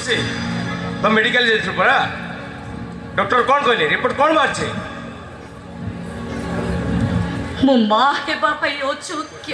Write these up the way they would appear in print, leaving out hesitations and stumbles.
ଅଛି ତ ମେଡିକାଲ ଯାଇଥିଲୁ ପରା ଡକ୍ଟର କ'ଣ କହିଲେ ରିପୋର୍ଟ କ'ଣ ବାହାରିଛି ମୋ ମା ହେବା ପାଇଁ ଅଯୋଗ୍ୟ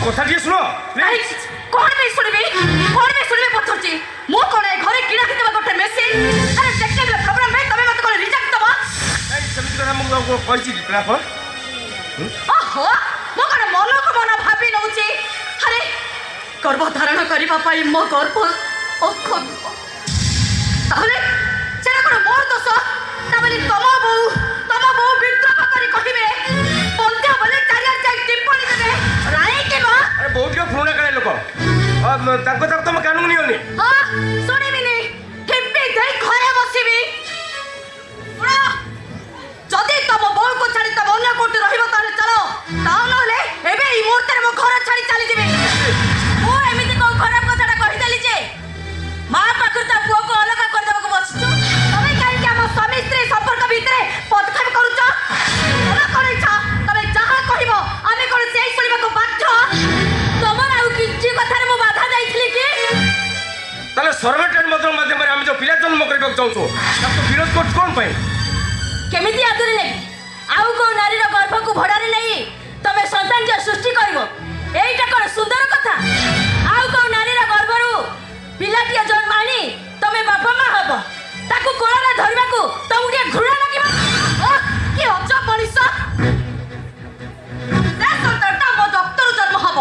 কথা দিয়ে শুনো কোন বে শুনবি পছরছি মো কোন ঘরে কিনা কিতবা গটে মেশিন আরে দেখতে প্রোগ্রাম বে তবে মতে কোন রিজেক্ট দবা এই সেমি কথা মু কইছি প্লাফর ওহো মো কোন মনকো মন ভাবি নউছি আরে গর্ভ ধারণ করিবা পাই মো গর্ভ অক্ষম তাহলে সেটা কোন মোর দোষ না বলি তম বউ বিদ্রোহ করি কহিবে পন্থা বলে চারিয়ার চাই টিপ্পনি দেবে রাই কেবা আরে বহুত কে ফোন করে লোক তাঙ্ক তাক তুমি কানুন নিওনি হ্যাঁ শুনিবিনি ঠিপি দেই ঘরে বসিবি যদি তম বউকে ছাড়ি তম অন্য কোটি রহিব তাহলে চলো তা নহলে এবে এই মুহূর্তে মো ঘর ছাড়ি চালি যাবি ও এমিতি কো খারাপ কথাটা কহি দেলি যে মা পাখুর তা পুଅକୁ ଅଲଗା କରି ଦେବାକୁ ବସିଛୁ ତମେ କାହିଁକି ଆମ ସ୍ୱାମୀ ସ୍ତ୍ରୀ ସମ୍ପର୍କ ଭିତରେ ପଦକ୍ଷେପ କରୁଛ ତମେ କ'ଣ ଇଚ୍ଛା ତମେ ଯାହା କହିବ ଆମେ କ'ଣ ସେଇ ଶୁଣିବାକୁ ବାଧ୍ୟ ତମର ଆଉ କିଛି କଥାରେ ମୁଁ ବାଧା ଦେଇଥିଲି କି তাহলে সর্ভেন্টের মাধ্যমে আমি যে পিলা জন্ম করিବାକୁ চাହୁଛୁ ତାକୁ ବିରୋଧ କରୁଛୁ କ'ଣ ପାଇଁ କେମିତି ଆଦରି ନେବି ଆଉ କୋଉ ନାରୀର ଗର୍ଭକୁ ଭଡ଼ାରେ ନେଇ ତମେ ସନ୍ତାନ ଯେ ସୃଷ୍ଟି କରିବ ଏଇଟା କ'ଣ ସୁନ୍ଦର କଥା ଆଉ କୋଉ ନାରୀର ଗର୍ଭରୁ ପିଲାଟିଏ ଜନ୍ମ ଆଣି ତମେ ବାପା ମା ହବ ତାକୁ କୋଳରେ ଧରିବାକୁ ତମକୁ ଟିକେ ଘୃଣା ଲାଗିବ କି ଅଜ ମଣିଷ ସେ ସନ୍ତାନଟା ମୋ ରକ୍ତରୁ ଜନ୍ମ ହବ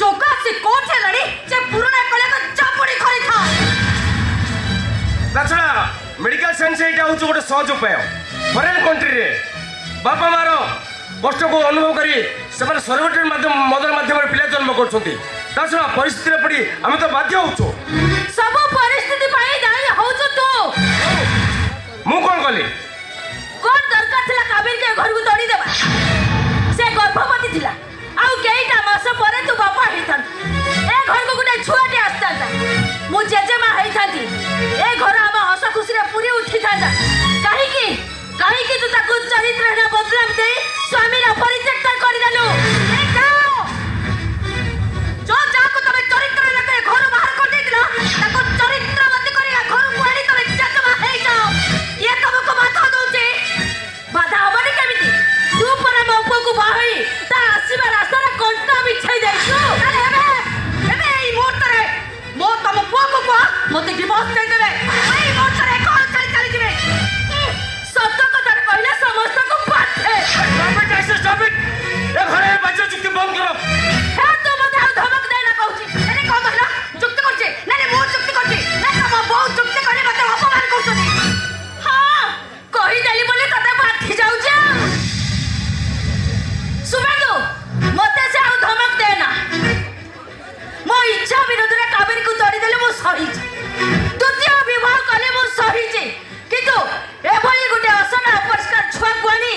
ଯୋଗ ଆସି କୋର୍ଟ ହେଲାଣି ସେ ପୁରୁଣା କଳିଆକୁ ଚାପୁଡ଼ି ଖରିଥା ତାଛଡ଼ା ମେଡିକାଲ ସାଇନ୍ସ ଏଇଟା ହେଉଛି ଗୋଟେ ସହଜ ଉପାୟ ଫରେନ୍ କଣ୍ଟ୍ରିରେ ବାପା ମାର କଷ୍ଟକୁ ଅନୁଭବ କରି ସେମାନେ ସର୍ଭେଣ୍ଟେର ମାଧ୍ୟମରେ ପିଲା ଜନ୍ମ କରୁଛନ୍ତି ତାଛଡ଼ା ପରିସ୍ଥିତିରେ ପଡ଼ି ଆମେ ତ ବାଧ୍ୟ ହେଉଛୁ ସବୁ ପରିସ୍ଥିତି ପାଇଁ ଦାୟୀ ହଉଛୁ ତୁ ମୁଁ କ'ଣ କଲି କ'ଣ ଦରକାର ଥିଲା କାବେରୀকে ଘରକୁ ତଡ଼ି ଦେବା ସେ ଗର୍ଭବତୀ ଥିଲା ଆଉ କେଇଟା ମାସ ପରେ ତୁ ବାପା ହେଇଥାନ୍ତୁ ଏ ଘରକୁ ଗୋଟେ ଛୁଆଟେ ଆସିଥାନ୍ତା ମୁଁ ଜେଜେମା ହେଇଥାନ୍ତି ଏ ଘର ଆମ ହସ ଖୁସିରେ ପୁରୀ ଉଠିଥାନ୍ତା କାହିଁକି ତୁ ତାକୁ ଚରିତ୍ରହୀନ ବଦନାମ ଦେଇ ସ୍ୱାମୀର ପରିତ୍ୟାଗ କରିଦେଲୁ ଯାହାକୁ ତମେ ଚରିତ୍ରହୀନ କରି ଘରୁ ବାହାର କରିଦେଇଥିଲ ତାକୁ ଚରିତ୍ରବତୀ କରି ଘରକୁ ଆଣି ତମେ ଜେଜେମା ହେଇଯାଅ ଇଏ ତମକୁ ବାଧା ଦଉଛି ବାଧା ହବନି କେମିତି ତୁ ପରା ମୋ ପୁଅକୁ ବାହା ହୋଇ ତା ଆସିବା ରାସ୍ତାରେ କଣ୍ଟା ବିଛାଇ ଯାଇଛୁ ଏବେ ଏଇ ମୁହୂର୍ତ୍ତରେ ମୋ ତମ ପୁଅକୁ କୁହ ମୋତେ ଡିଭୋର୍ସ ଦେଇଦେବେ ଏଇ ମୁହୂର୍ତ୍ତରେ କ'ଣ ଚାଲିଯିବେ ସତ କଥାରେ କହିଲେ ସମସ୍ତଙ୍କୁ ବାଧେ ଏ ଘରେ ବାଜ୍ୟ ଚୁକ୍ତି ବନ୍ଦ କର ତୁ ମୋତେ ଆଉ ଧମକ ଦେନା କହୁଛି ଏନେ କ'ଣ କହିଲ ଚୁକ୍ତି କରୁଛି ନାଇଁ ମୁଁ ଚୁକ୍ତି କରୁଛି ନା ତମ ବୋଉ ଚୁକ୍ତି କରି ମୋତେ ଅପମାନ କରୁଛନ୍ତି ହଁ କହିଦେଲି ବୋଲି ତତେ ବାଧି ଯାଉଛି ସୁବେନ୍ଦୁ ମୋତେ ସେ ଆଉ ଧମକ ଦେନା ମୋ ଇଚ୍ଛା ବିରୋଧରେ କାବେରୀକୁ ତଡ଼ିଦେଲେ ମୁଁ ସହିଛି ଦ୍ୱିତୀୟ ବିବାହ କଲେ ମୁଁ ସହିଛି କିନ୍ତୁ ଏଭଳି ଗୋଟେ ଅସନା ଅପରିଷ୍କାର ଛୁଆକୁ ଆଣି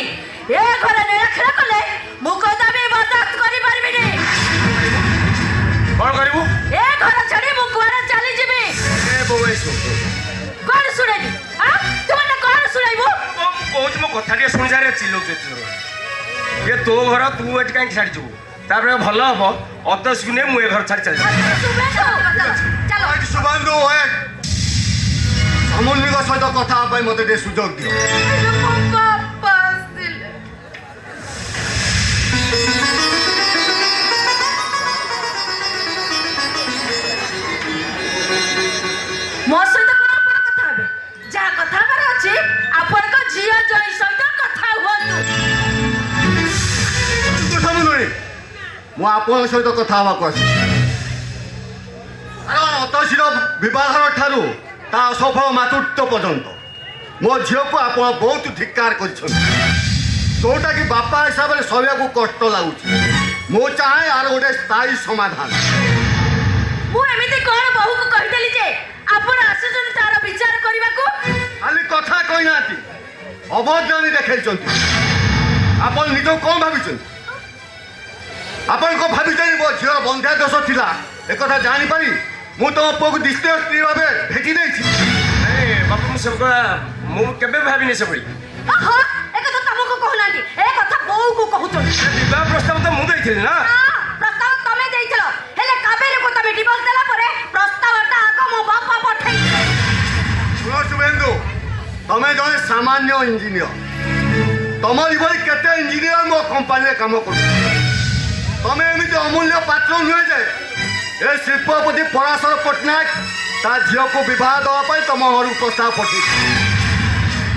ଏ ଘରେ ନିରକ୍ଷର କଲେ ମୁଁ କଦାପି ବରଦାସ୍ତ କରିପାରିବିନି କ'ଣ କରିବୁ ଏ ଘର ଛାଡ଼ି ମୁଁ କୁଆଡ଼େ ଚାଲିଯିବି କ'ଣ ଶୁଣେଇବି ତୁ ମାନେ କ'ଣ ଶୁଣେଇବୁ ମୁଁ କହୁଛି ମୋ କଥା ଟିକେ ଶୁଣିସାରେ ଚିଲଉଛୁ ଏ ତୋ ଘର ତୁ ଏଠି କାହିଁକି ଛାଡ଼ିଯିବୁ ତାପରେ ଭଲ ହବ ଅଦସ୍କୁ ନେଇ ମୁଁ ଏ ଘର ଛାଡ଼ି ଚାଲିଯିବି ସୁବନ୍ଧୁ ସମନ୍ୱିକ ସହିତ କଥା ହେବା ପାଇଁ ମୋତେ ଟିକେ ସୁଯୋଗ ଦିଅ ମୁଁ ଆପଣଙ୍କ ସହିତ କଥା ହେବାକୁ ଆସିଛି। କାରଣ ଅତସିର ବିବାହର ଠାରୁ ତା ଅସଫଳ ମାତୃତ୍ୱ ପର୍ଯ୍ୟନ୍ତ ମୋ ଝିଅକୁ ଆପଣ ବହୁତ ଧିକ୍କାର କରିଛନ୍ତି, ଯୋଉଟାକି ବାପା ହିସାବରେ ସହିବାକୁ କଷ୍ଟ ଲାଗୁଛି। ମୁଁ ଚାହେଁ ଆର ଗୋଟେ ସ୍ଥାୟୀ ସମାଧାନ। ମୁଁ ଏମିତି କଣ ବୋହୁକୁ କହିଦେଲି ଯେ ଆପଣ ଆସୁଛନ୍ତି ତାର ବିଚାର କରିବାକୁ? ଖାଲି କଥା କହିନାହାନ୍ତି, ଅଭଦ୍ରାମୀ ଦେଖାଇଛନ୍ତି। ଆପଣ ନିଜକୁ କ'ଣ ଭାବିଛନ୍ତି? ଆପଣ କ'ଣ ଭାବିଛନ୍ତି ମୋ ଝିଅର ବନ୍ଧ୍ୟା ଦୋଷ ଥିଲା ଏକଥା ଜାଣିପାରି ମୁଁ ତମ ପୁଅକୁ ଦ୍ୱିତୀୟ ସ୍ତ୍ରୀ ଭାବେ ଭେଟି ଦେଇଛି? ଆରେ ବାପା ମୁଁ ସେଭଳିଆ ମୁଁ କେବେ ଭାବିନି ସେଭଳି। ଓହୋ, ଏ କଥା ତମକୁ କହୁନାହାନ୍ତି, ଏ କଥା ବୋଉକୁ କହୁଛନ୍ତି। ବିବାହ ପ୍ରସ୍ତାବ ତ ମୁଁ ଦେଇଥିଲି ନା। ପ୍ରସ୍ତାବ ତମେ ଦେଇଥିଲ, ହେଲେ କାବେରୀକୁ ତମେ ଡିଭୋର୍ସ ଦେଲା ପରେ ପ୍ରସ୍ତାବଟା ଆଗ ମୋ ବାପା ପଠେଇଥିଲେ। ଶୁଣ ଶୁଭେନ୍ଦୁ, ତମେ ଜଣେ ସାମାନ୍ୟ ଇଞ୍ଜିନିୟର। ତମରି ଭଳି କେତେ ଇଞ୍ଜିନିୟର ମୋ କମ୍ପାନୀରେ କାମ କରୁଛ। ତମେ ଏମିତି ଅମୂଲ୍ୟ ପାତ୍ର ନୁହେଁ ଯେ ଏ ଶିଳ୍ପପତି ପରାଶର ପଟ୍ଟନାୟକ ତା ଝିଅକୁ ବିବାହ ଦେବା ପାଇଁ ତମ ଘରକୁ ପ୍ରସ୍ତାବ ପଠେଇଛି।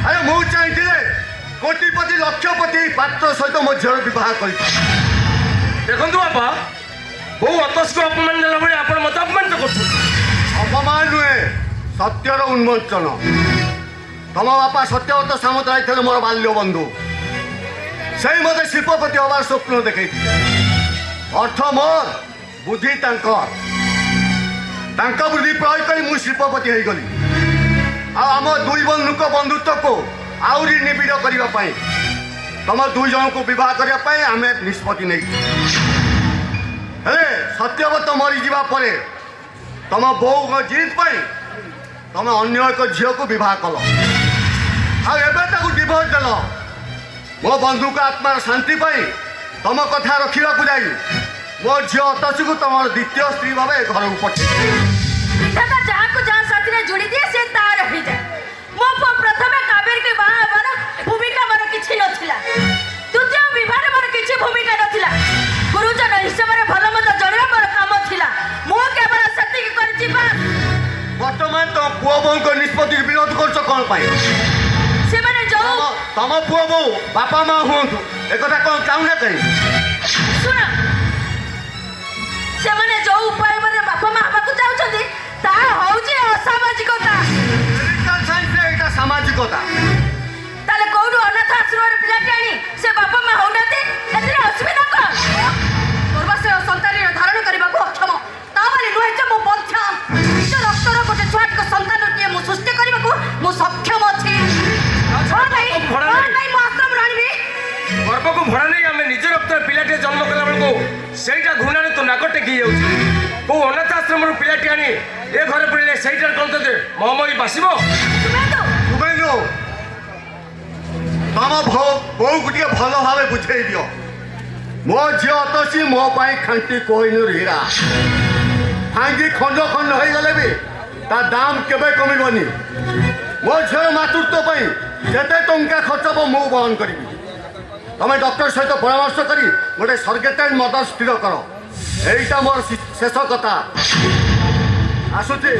ଆରେ ମୁଁ ଚାହିଁଥିଲେ କୋଟିପତି ଲକ୍ଷପତି ପାତ୍ର ସହିତ ମୋ ଝିଅର ବିବାହ କରିଛି। ଦେଖନ୍ତୁ ବାପା, ବୋଉ ଅତସ୍କୁ ଅପମାନ ଦେଲା ଭଳି ଆପଣ ମତେ ଅପମାନିତ କରୁଛନ୍ତି। ଅପମାନ ନୁହେଁ, ସତ୍ୟର ଉନ୍ମୋଚନ। ତମ ବାପା ସତ୍ୟବ୍ରତ ସାମନ୍ତରାୟ ଥିଲେ ମୋର ବାଲ୍ୟ ବନ୍ଧୁ। ସେଇ ମୋତେ ଶିଳ୍ପପତି ହେବାର ସ୍ୱପ୍ନ ଦେଖେଇଥିଲେ। ଅର୍ଥ ମୋର, ବୁଦ୍ଧି ତାଙ୍କର। ତାଙ୍କ ବୁଦ୍ଧି ପ୍ରୟୋଗ କରି ମୁଁ ଶିଳ୍ପପତି ହେଇଗଲି। ଆଉ ଆମ ଦୁଇ ବନ୍ଧୁଙ୍କ ବନ୍ଧୁତ୍ୱକୁ ଆହୁରି ନିବିଡ଼ କରିବା ପାଇଁ ତମ ଦୁଇ ଜଣଙ୍କୁ ବିବାହ କରିବା ପାଇଁ ଆମେ ନିଷ୍ପତ୍ତି ନେଇଛୁ। ହେଲେ ସତ୍ୟବ୍ରତ ମରିଯିବା ପରେ ତମ ବୋଉଙ୍କ ଜିଦ୍ ପାଇଁ ତମେ ଅନ୍ୟ ଏକ ଝିଅକୁ ବିବାହ କଲ। ଆଉ ଏବେ ତାକୁ ଡିଭୋର୍ସ ଦେଲ। ମୋ ବନ୍ଧୁଙ୍କ ଆତ୍ମାର ଶାନ୍ତି ପାଇଁ ତମ କଥା ରଖିବାକୁ ଯାଇ ମୋ ଝିଅ ଅତସିକୁ ତମର ଦ୍ୱିତୀୟ ସ୍ତ୍ରୀ ଭାବେ ଘରକୁ ପଠେଇ। ବିଧାତା ଯାହାକୁ ଯାହା ସାଥିରେ ଯୋଡ଼ି ଦିଏ ସେ ତାର ହେଇଯାଏ। ମୋ ପୁଅ ପ୍ରଥମେ କାବେରୀକି ବାହା ହେବାର ଭୂମିକା ମୋର କିଛି ନଥିଲା। ଦ୍ୱିତୀୟ ବିବାହରେ ମୋର କିଛି ଭୂମିକା ନଥିଲା। ଗୁରୁଜନ ହିସାବରେ ଭଲ ମନ୍ଦ ଜଣିବା ମୋର କାମ ଥିଲା। ମୁଁ କେବଳ ସେତିକି କରିଛି ବାସ୍। ବର୍ତ୍ତମାନ ତମ ପୁଅ ବୋଉଙ୍କ ନିଷ୍ପତ୍ତିକୁ ବିରୋଧ କରୁଛ କ'ଣ ପାଇଁ? ସେମାନେ ଯୋଉ ତମ ପୁଅ ବୋଉ ବାପା ମା ହୁଅନ୍ତୁ ଏକଥା କ'ଣ ଚାହୁଁନ କାହିଁ? ଶୁଣ, ସେମାନେ ଯୋଉ ଉପାୟରେ ବାପା ମା ହେବାକୁ ଚାହୁଁଛନ୍ତି ତାହା ହଉଛି ଅସାମାଜିକତା। ମେଡିକାଲ ସାଇନ୍ସରେ ଏଇଟା ସାମାଜିକତା। ତାହେଲେ କୋଉଠୁ ଅନାଥ ଆଶ୍ରମରେ ପିଲାଟି ଆଣି ସେ ବାପା ମା ହଉନାହାନ୍ତି, ଏଥିରେ ଅସୁବିଧା କ'ଣ? ପୂର୍ବାଶୟ ସନ୍ତାନୀର ଧାରଣ କରିବାକୁ ଅକ୍ଷମ, ତା ବୋଲି ନୁହେଁ ଯେ ମୁଁ ବନ୍ଧ୍ୟା। ନିଜ ରକ୍ତର ଗୋଟେ ଛୁଆଟିକୁ ସନ୍ତାନଟିଏ ମୁଁ ସୃଷ୍ଟି କରିବାକୁ ମୁଁ ସକ୍ଷମ ଅଛି। କ'ଣ ପାଇଁ ମୁଁ ଆଶ୍ରମରୁ ଆଣିବି? ଗର୍ଭକୁ ଭଡ଼ା ନେଇ ଆମେ ନିଜ ରକ୍ତର ପିଲାଟିଏ ଜନ୍ମ କଲା ବେଳକୁ ସେଇଟା ଘୃଣାରେ ତୁ ନାକ ଟେକି ଯାଉଛି। କୋଉ ଅନାଥ ଆଶ୍ରମରୁ ପିଲାଟି ଆଣି ଏ ଘରେ ପଡ଼ିଲେ ସେଇଟାରେ କ'ଣ ତୋତେ ମହମହି ବାସିବ? ଶୁଣନ୍ତୁ, ଶୁଭେନ୍ଦୁ, ତମ ବୋଉକୁ ଟିକେ ଭଲ ଭାବେ ବୁଝେଇ ଦିଅ। ମୋ ଝିଅ ଅତସି ମୋ ପାଇଁ ଖାଣ୍ଟି କୋହିନୂର ହୀରା। ଭାଙ୍ଗି ଖଣ୍ଡ ଖଣ୍ଡ ହେଇଗଲେ ବି ତା ଦାମ କେବେ କମିବନି। ମୋ ଝିଅର ମାତୃତ୍ୱ ପାଇଁ ଯେତେ ଟଙ୍କା ଖର୍ଚ୍ଚ ହେବ ମୁଁ ବହନ କରିବି। ତମେ ଡକ୍ଟର ସହିତ ପରାମର୍ଶ କରି ଗୋଟେ ସର୍ଗେଟାଇନ୍ ମଦର ସ୍ଥିର କର। এইটা মোর শেষ কথা। আসুছি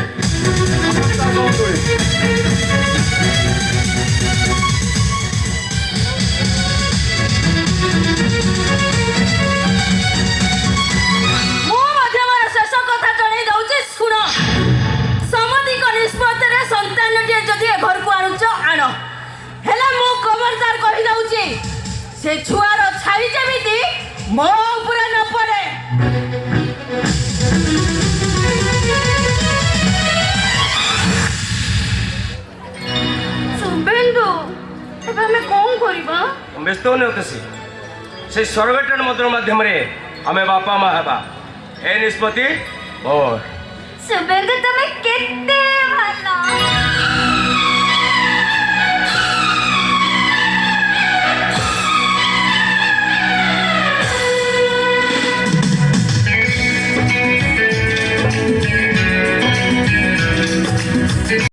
ସେ ଛୁଆର ଛାଇ ଯେମିତି ମୋ ଉପରେ ନ ପଡେ। ଶୁଭେନ୍ଦୁ, ଏବେ ଆମେ କ'ଣ କରିବା? ବ୍ୟସ୍ତ ହଉନି ଅତସି, ସେଇ ସର୍ଭେଟେଡ୍ ମନ୍ତ୍ର ମାଧ୍ୟମରେ ଆମେ ବାପା ମା ହେବା। ଏ ନିଷ୍ପତ୍ତି ମୋର। ଶୁଭେନ୍ଦୁ, ତମେ କେତେ ଭଲ।